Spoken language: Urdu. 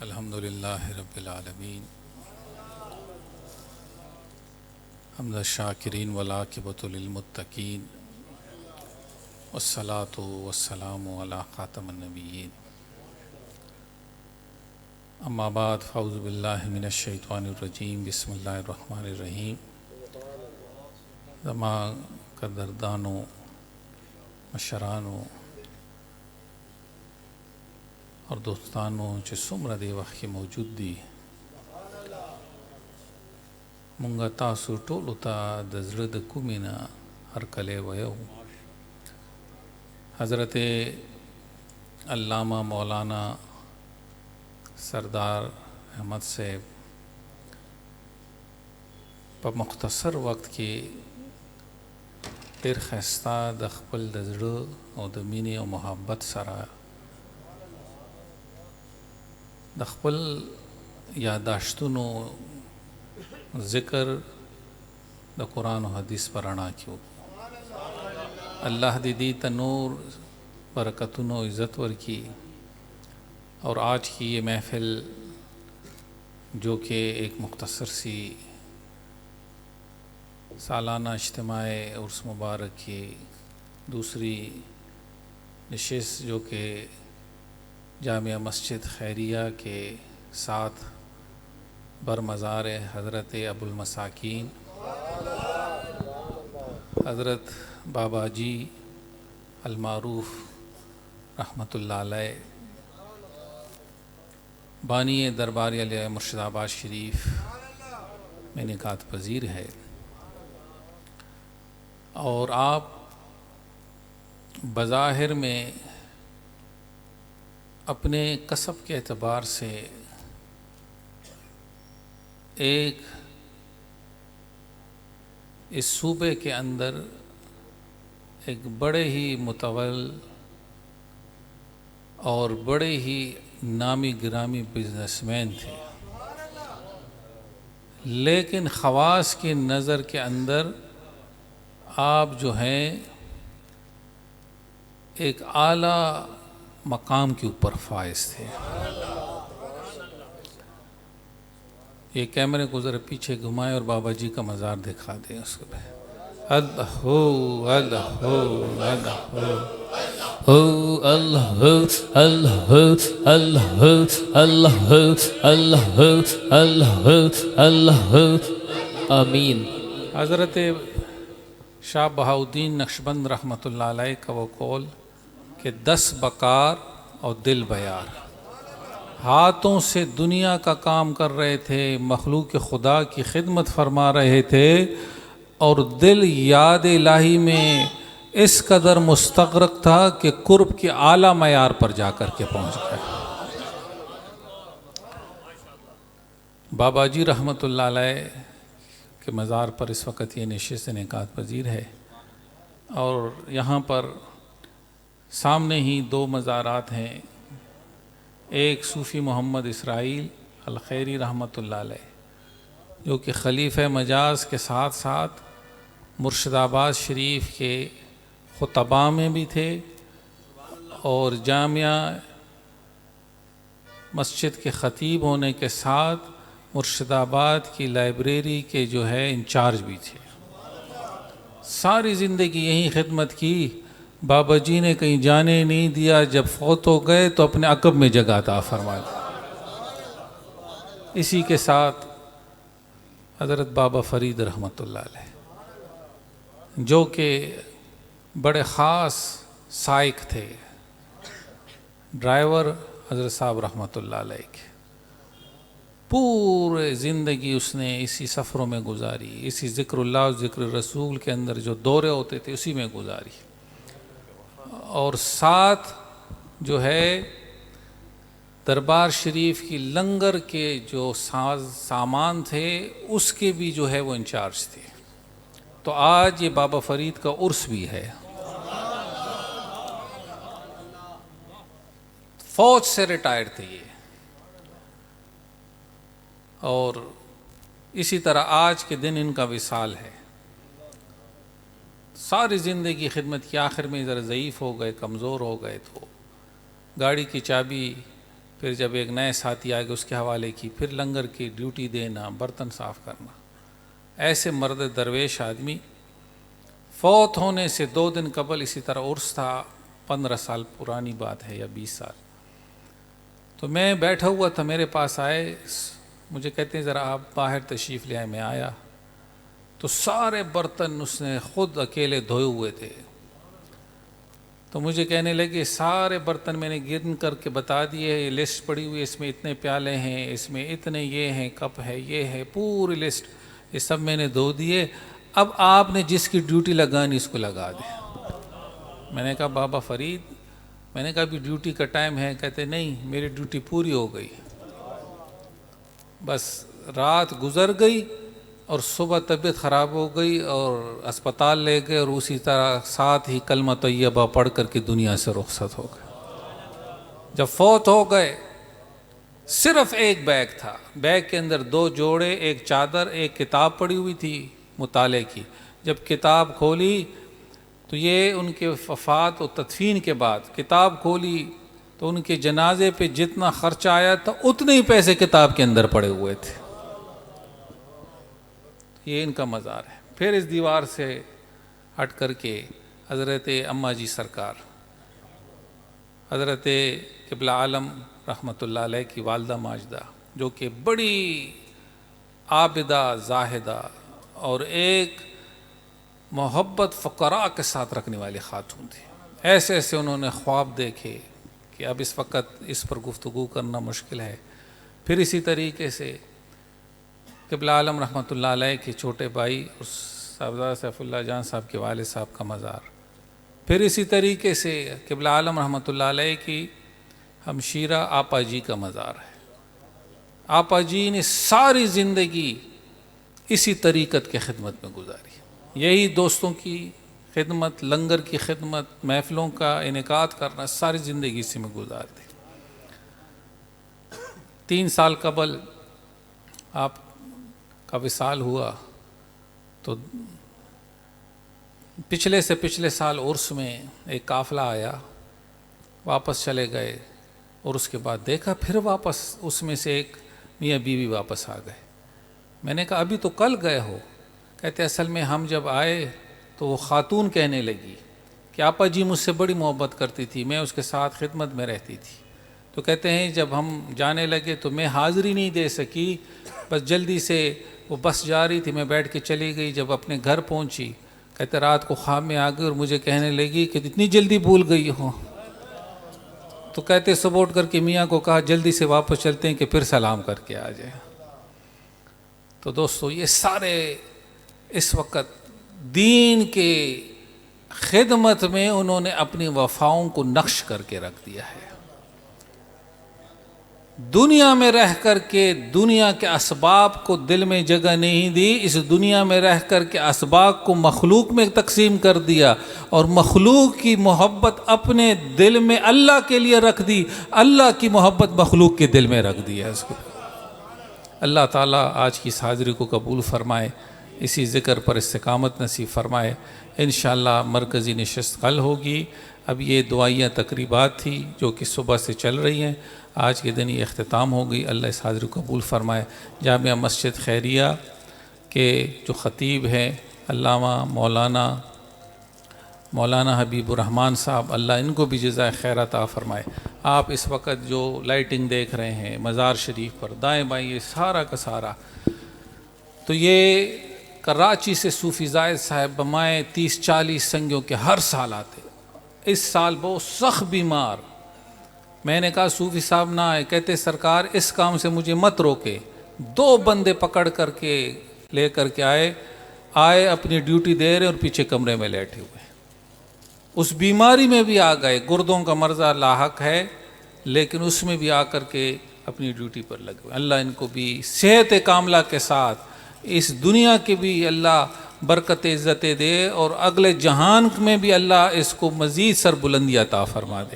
الحمد للہ رب العالمین حمد الشاکرین والعاقبۃ للمتقین والصلاة والسلام علی خاتم النبیین اما بعد فاعوذ باللہ من الشیطان الرجیم بسم اللہ الرحمن الرحیم زما قدردانو مشرانو اور دوستانو چې څومره دی وخت کې موجود دي مونږ تاسو ټولو ته د زړه د کومې نه هرکلی ویو حضرت علامہ مولانا سردار احمد صاحب په مختصر وخت کې ډېر ښایسته د خپل د زړه او د مینې او محبت سره د خپل یاداشتونو ذکر د قرآن و حدیث پر رڼا کې وکړو. اللہ دې ته نور برکتونو عزت ورکی اور آج کی یہ محفل جو کہ ایک مختصر سی سالانہ اجتماع عرس مبارک کی دوسری نشست جو کہ جامعہ مسجد خیریہ کے ساتھ برمزار حضرت ابو المساکین حضرت بابا جی المعروف رحمۃ اللہ علیہ بانی دربار علیہ مرشد آباد شریف میں نکات پذیر ہے اور آپ بظاہر میں اپنے کسب کے اعتبار سے ایک اس صوبے کے اندر ایک بڑے ہی متول اور بڑے ہی نامی گرامی بزنس مین تھے، لیکن خواص کی نظر کے اندر آپ جو ہیں ایک اعلیٰ مقام کے اوپر فائز تھے. یہ کیمرے کو ذرا پیچھے گھمائے اور بابا جی کا مزار دکھا دیں اس کو. اللہ اللہ اللہ اللہ اللہ اللہ اللہ اللہ اللہ آمین. حضرت شاہ بہاؤدین نقشبند رحمۃ اللہ علیہ کا وہ قول کہ 10 بکار اور دل بیار، ہاتھوں سے دنیا کا کام کر رہے تھے، مخلوق خدا کی خدمت فرما رہے تھے اور دل یاد الہی میں اس قدر مستغرق تھا کہ قرب کے اعلیٰ معیار پر جا کر کے پہنچ گئے. بابا جی رحمۃ اللہ علیہ کے مزار پر اس وقت یہ نشست انعقاد پذیر ہے اور یہاں پر سامنے ہی 2 مزارات ہیں. ایک صوفی محمد اسرائیل الخیری رحمۃ اللہ علیہ جو کہ خلیفہ مجاز کے ساتھ ساتھ مرشد آباد شریف کے خطباء میں بھی تھے اور جامعہ مسجد کے خطیب ہونے کے ساتھ مرشد آباد کی لائبریری کے جو ہے انچارج بھی تھے. ساری زندگی یہی خدمت کی. بابا جی نے کہیں جانے نہیں دیا، جب فوت ہو گئے تو اپنے عقب میں جگہ عطا فرمائی. اسی کے ساتھ حضرت بابا فرید رحمۃ اللہ علیہ جو کہ بڑے خاص سائق تھے، ڈرائیور حضرت صاحب رحمۃ اللہ علیہ کے پورے زندگی اس نے اسی سفروں میں گزاری، اسی ذکر اللہ و ذکر رسول کے اندر جو دورے ہوتے تھے اسی میں گزاری. اور ساتھ جو ہے دربار شریف کی لنگر کے جو سامان تھے اس کے بھی جو ہے وہ انچارج تھے. تو آج یہ بابا فرید کا عرس بھی ہے. فوج سے ریٹائرڈ تھے یہ اور اسی طرح آج کے دن ان کا وصال ہے. ساری زندگی خدمت کی، آخر میں ذرا ضعیف ہو گئے، کمزور ہو گئے تو گاڑی کی چابی پھر جب ایک نئے ساتھی آ گئے اس کے حوالے کی، پھر لنگر کی ڈیوٹی دینا، برتن صاف کرنا۔ ایسے مرد درویش آدمی فوت ہونے سے 2 دن قبل اسی طرح عرس تھا، 15 سال پرانی بات ہے یا 20 سال، تو میں بیٹھا ہوا تھا، میرے پاس آئے، مجھے کہتے ہیں ذرا آپ باہر تشریف لے آئے۔ میں آیا تو سارے برتن اس نے خود اکیلے دھوئے ہوئے تھے، تو مجھے کہنے لگے سارے برتن میں نے گن کر کے بتا دیے، یہ لسٹ پڑی ہوئی ہے، اس میں اتنے پیالے ہیں، اس میں اتنے یہ ہیں، کپ ہے، یہ ہے، پوری لسٹ، یہ سب میں نے دھو دیے، اب آپ نے جس کی ڈیوٹی لگانی اس کو لگا دیں۔ میں نے کہا بابا فرید، میں نے کہا ابھی ڈیوٹی کا ٹائم ہے، کہتے نہیں میری ڈیوٹی پوری ہو گئی، بس رات گزر گئی اور صبح طبیعت خراب ہو گئی اور اسپتال لے گئے، اور اسی طرح ساتھ ہی کلمہ طیبہ پڑھ کر کے دنیا سے رخصت ہو گئے۔ جب فوت ہو گئے صرف ایک بیگ تھا، بیگ کے اندر 2 جوڑے، ایک چادر، ایک کتاب پڑی ہوئی تھی مطالعے کی۔ جب کتاب کھولی تو یہ ان کے وفات و تدفین کے بعد کتاب کھولی تو ان کے جنازے پہ جتنا خرچہ آیا تھا اتنے ہی پیسے کتاب کے اندر پڑے ہوئے تھے۔ یہ ان کا مزار ہے۔ پھر اس دیوار سے ہٹ کر کے حضرت اماں جی سرکار، حضرت قبلہ عالم رحمۃ اللہ علیہ کی والدہ ماجدہ، جو کہ بڑی عابدہ زاہدہ اور ایک محبت فقراء کے ساتھ رکھنے والی خاتون تھی، ایسے ایسے انہوں نے خواب دیکھے کہ اب اس وقت اس پر گفتگو کرنا مشکل ہے۔ پھر اسی طریقے سے قبلہ عالم رحمۃ اللہ علیہ کے چھوٹے بھائی صاحبزادہ سیف اللہ جان صاحب کے والد صاحب کا مزار، پھر اسی طریقے سے قبلہ عالم رحمۃ اللہ علیہ کی ہمشیرہ آپا جی کا مزار ہے۔ آپا جی نے ساری زندگی اسی طریقت کے خدمت میں گزاری، یہی دوستوں کی خدمت، لنگر کی خدمت، محفلوں کا انعقاد کرنا، ساری زندگی اسی میں گزار دی۔ 3 سال قبل آپ کا وصال ہوا تو پچھلے سے پچھلے سال عرس میں ایک قافلہ آیا، واپس چلے گئے، اور اس کے بعد دیکھا پھر واپس اس میں سے ایک میاں بیوی واپس آ گئے۔ میں نے کہا ابھی تو کل گئے ہو؟ کہتے اصل میں ہم جب آئے تو وہ خاتون کہنے لگی کہ آپا جی مجھ سے بڑی محبت کرتی تھی، میں اس کے ساتھ خدمت میں رہتی تھی، تو کہتے ہیں جب ہم جانے لگے تو میں حاضری نہیں دے سکی، بس جلدی سے وہ بس جا رہی تھی، میں بیٹھ کے چلی گئی۔ جب اپنے گھر پہنچی کہتے رات کو خواب میں آ گئی اور مجھے کہنے لگی کہ اتنی جلدی بھول گئی ہو، تو کہتے صبح اٹھ کر کے میاں کو کہا جلدی سے واپس چلتے ہیں کہ پھر سلام کر کے آ جائے۔ تو دوستو یہ سارے اس وقت دین کے خدمت میں انہوں نے اپنی وفاؤں کو نقش کر کے رکھ دیا ہے۔ دنیا میں رہ کر کے دنیا کے اسباب کو دل میں جگہ نہیں دی، اس دنیا میں رہ کر کے اسباب کو مخلوق میں تقسیم کر دیا، اور مخلوق کی محبت اپنے دل میں اللہ کے لیے رکھ دی، اللہ کی محبت مخلوق کے دل میں رکھ دی ہے اس کو۔ اللہ تعالیٰ آج کی اس حاضری کو قبول فرمائے، اسی ذکر پر استقامت نصیب فرمائے۔ انشاءاللہ مرکزی نشست کل ہوگی۔ اب یہ دعائیہ تقریبات تھی جو کہ صبح سے چل رہی ہیں، آج کے دن یہ اختتام ہو گئی۔ اللہ اس حاضری کو قبول فرمائے۔ جامعہ مسجد خیریہ کے جو خطیب ہیں علامہ مولانا حبیب الرحمن صاحب، اللہ ان کو بھی جزائے خیر عطا فرمائے۔ آپ اس وقت جو لائٹنگ دیکھ رہے ہیں مزار شریف پر دائیں بائیں، یہ سارا کا سارا، تو یہ کراچی سے صوفی زاہد صاحب بمائے 30-40 سنگیوں کے ہر سال آتے۔ اس سال بہت سخت بیمار، میں نے کہا صوفی صاحب نہ آئے، کہتے سرکار اس کام سے مجھے مت روکے۔ 2 بندے پکڑ کر کے لے کر کے آئے اپنی ڈیوٹی دے رہے اور پیچھے کمرے میں لیٹے ہوئے، اس بیماری میں بھی آ گئے، گردوں کا مرضہ لاحق ہے لیکن اس میں بھی آ کر کے اپنی ڈیوٹی پر لگے ہوئے۔ اللہ ان کو بھی صحت کاملہ کے ساتھ اس دنیا کے بھی اللہ برکت عزت دے، اور اگلے جہان میں بھی اللہ اس کو مزید سربلندی عطا فرما دے۔